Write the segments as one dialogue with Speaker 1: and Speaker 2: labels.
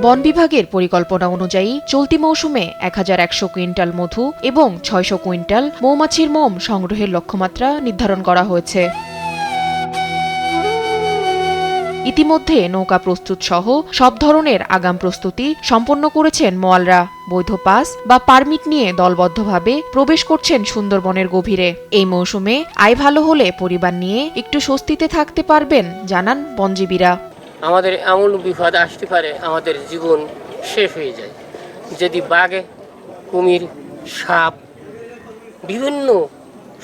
Speaker 1: বন বিভাগের পরিকল্পনা অনুযায়ী চলতি মৌসুমে ১১০০ কুইন্টাল মধু এবং ৬০০ কুইন্টাল মৌমাছির মোম সংগ্রহের লক্ষ্যমাত্রা নির্ধারণ করা হয়েছে। ইতিমধ্যে নৌকা প্রস্তুত সহ সব ধরনের আগাম প্রস্তুতি সম্পন্ন করেছেন মোয়ালরা। বৈধ পাস বা পারমিট নিয়ে দলবদ্ধভাবে প্রবেশ করছেন সুন্দরবনের গভীরে। এই মৌসুমে আয় ভালো হলে পরিবার নিয়ে একটু স্বস্তিতে থাকতে পারবেন জানান বনজীবীরা।
Speaker 2: আমাদের এমন বিপদ আসতে পারে, আমাদের জীবন শেষ হয়ে যায় যদি বাঘে, কুমির, সাপ, বিভিন্ন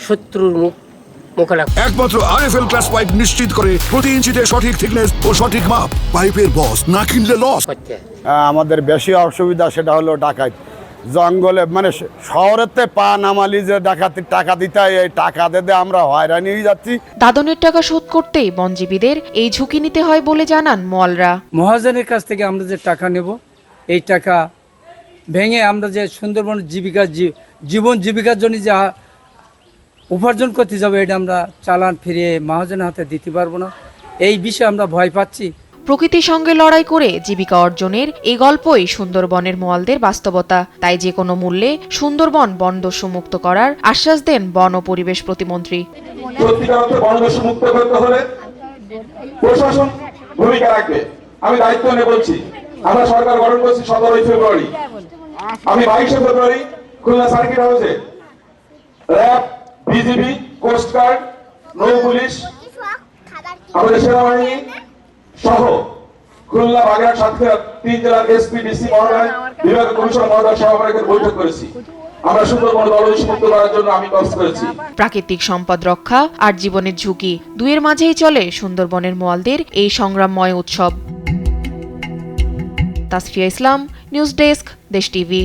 Speaker 2: শত্রুর মোকাবেলা।
Speaker 3: একমাত্র আরএফএল ক্লাস পাইপ নিশ্চিত করে প্রতি ইঞ্চিতে সঠিক থিকনেস ও সঠিক মাপ। পাইপের বস না কিনলে লস।
Speaker 4: আমাদের বেশি অসুবিধা সেটা হলো ডাকাত জঙ্গলে, মানে শহরেতে পা নামালি যে ডাকাতির টাকা দিতে হয়, এই টাকা দিতে আমরা হয়রানি হয়ে যাচ্ছি।
Speaker 1: দাদনের টাকা শোধ করতেই বনজীবীদের এই ঝুঁকি নিতে হয় বলে জানান মোয়ালরা।
Speaker 5: মহাজনের কাছ থেকে আমরা যে টাকা নেব, এই টাকা ভেঙে আমরা যে সুন্দরবন জীবন জীবিকার জন্য যা উপার্জন করতে যাবে, এটা আমরা চালান ফিরিয়ে মহাজনের হাতে দিতে পারবো না। এই বিষয়ে আমরা ভয় পাচ্ছি।
Speaker 1: প্রকৃতির সঙ্গে লড়াই করে জীবিকা অর্জনের এই গল্পই সুন্দরবনের মোয়ালদের বাস্তবতা। তাই যে কোনো মূল্যে সুন্দরবন বনদস্যু মুক্ত করার আশ্বাস দেন বন ও পরিবেশ প্রতিমন্ত্রী।
Speaker 6: সত্যিকার অর্থে বনদস্যু মুক্ত করতে হলে প্রশাসন ভূমিকা রাখবে। আমি দায়িত্ব নিয়ে বলছি, আমরা সরকার গঠন করছি 17 ফেব্রুয়ারি। আমি 22 ফেব্রুয়ারি খুলনা সার্কিট হাউসে র্যাব, বিজিবি, কোস্টগার্ড, নৌ পুলিশ, আমাদের সেনাবাহিনী সহ খুলনা, বাগেরহাট, সাতক্ষীরা 3 জেলার এসপি, ডিসি মহোদয়, বিভাগীয় কমিশনার মহোদয় সহকারীদের বৈঠক করেছি। আমরা সুন্দরবন বনদস্যু মুক্ত করার জন্য আমি কাজ করেছি।
Speaker 1: প্রাকৃতিক সম্পদ রক্ষা আর জীবনের ঝুঁকি দুইয়ের মাঝেই চলে সুন্দরবনের মোয়ালদের এই সংগ্রামময় উৎসব। তাসফিয়া ইসলাম, নিউজ ডেস্ক, দেশ টিভি।